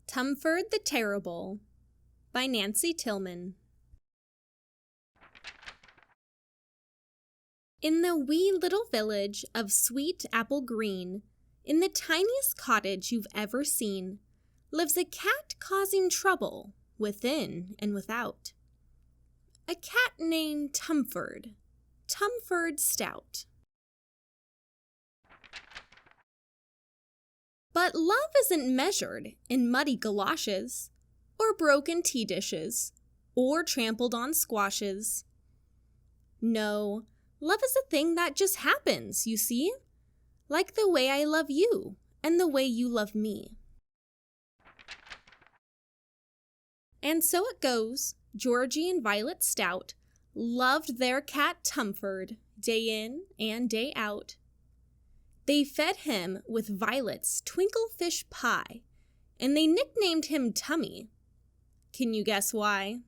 Tumford the Terrible by Nancy Tillman. In the wee little village of Sweet Apple Green, in the tiniest cottage you've ever seen, lives a cat causing trouble within and without. A cat named Tumford Stout. But love isn't measured in muddy galoshes, or broken tea dishes, or trampled on squashes. No, love is a thing that just happens, you see, like the way I love you and the way you love me. And so it goes, Georgie and Violet Stout loved their cat Tumford day in and day out. They fed him with Violet's twinklefish pie, and they nicknamed him Tummy. Can you guess why?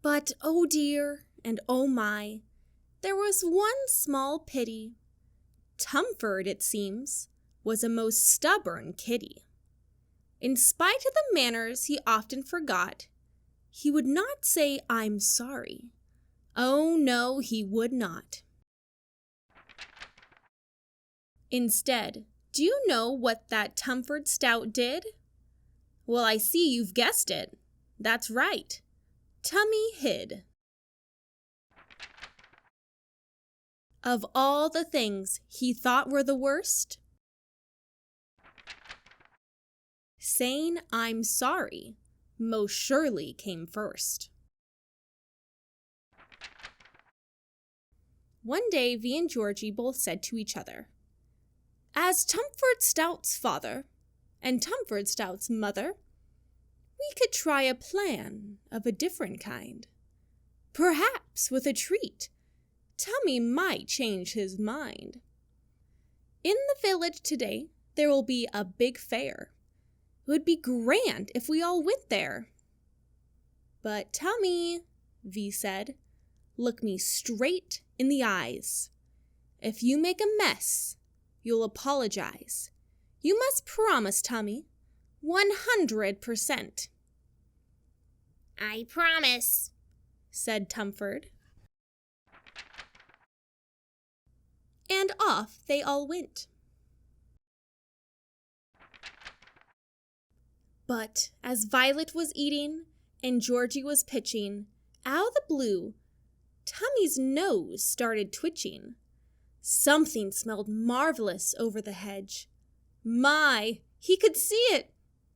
But oh dear and oh my, there was one small pity. Tumford, it seems, was a most stubborn kitty. In spite of the manners he often forgot, he would not say, "I'm sorry." Oh no, he would not. Instead, do you know what that Tumford Stout did? Well, I see you've guessed it. That's right. Tummy hid. Of all the things he thought were the worst, saying "I'm sorry" most surely came first. One day, Vi and Georgie both said to each other, "As Tumford Stout's father and Tumford Stout's mother, we could try a plan of a different kind. Perhaps with a treat, Tummy might change his mind. In the village today, there will be a big fair. It would be grand if we all went there." "But Tummy," Vi said, "look me straight in the eyes. If you make a mess, you'll apologize. You must promise, Tummy, 100%. "I promise," said Tumford. And off they all went. But as Violet was eating and Georgie was pitching, out of the blue, Tummy's nose started twitching. Something smelled marvelous over the hedge. My, he could see it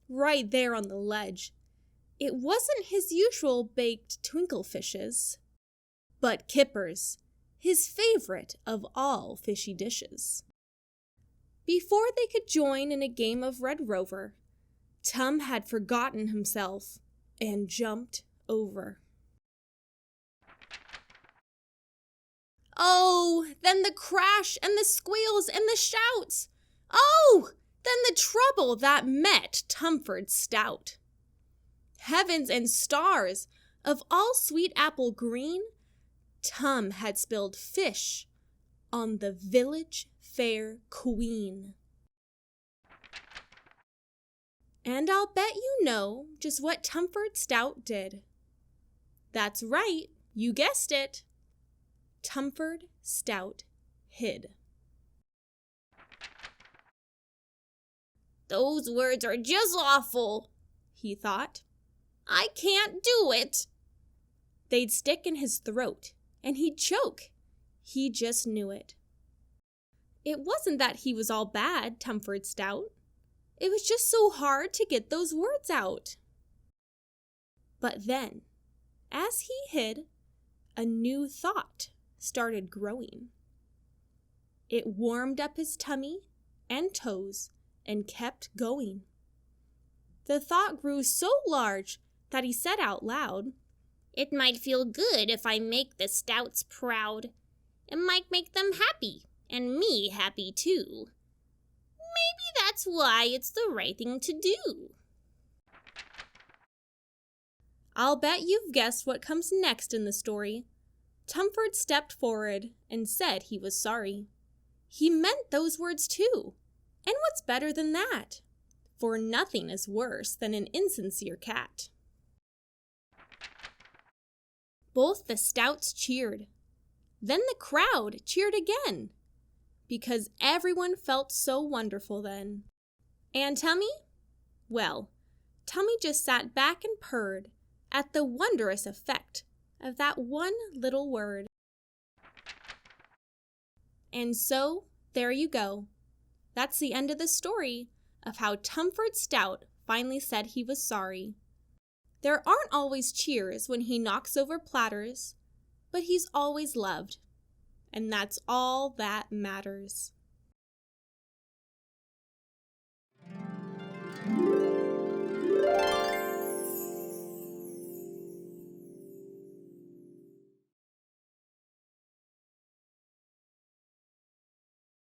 right there on the ledge. It wasn't his usual baked twinkle fishes, but kippers, his favorite of all fishy dishes. Before they could join in a game of Red Rover, Tum had forgotten himself and jumped over. Oh, then the crash and the squeals and the shouts. Oh, then the trouble that met Tumford Stout. Heavens and stars, of all Sweet Apple Green, Tum had spilled fish on the village fair queen. And I'll bet you know just what Tumford Stout did. That's right, you guessed it. Tumford Stout hid. "Those words are just awful," he thought. "I can't do it." They'd stick in his throat, and he'd choke. He just knew it. It wasn't that he was all bad, Tumford Stout. It was just so hard to get those words out. But then, as he hid, a new thought started growing. It warmed up his tummy and toes and kept going. The thought grew so large that he said out loud, "It might feel good if I make the Stouts proud. It might make them happy, and me happy too. Maybe that's why it's the right thing to do." I'll bet you've guessed what comes next in the story. Tumford stepped forward and said he was sorry. He meant those words too. And what's better than that? For nothing is worse than an insincere cat. Both the Stouts cheered. Then the crowd cheered again, because everyone felt so wonderful then. And Tummy? Well, Tummy just sat back and purred at the wondrous effect of that one little word. And so, there you go. That's the end of the story of how Tumford Stout finally said he was sorry. There aren't always cheers when he knocks over platters, but he's always loved, and that's all that matters.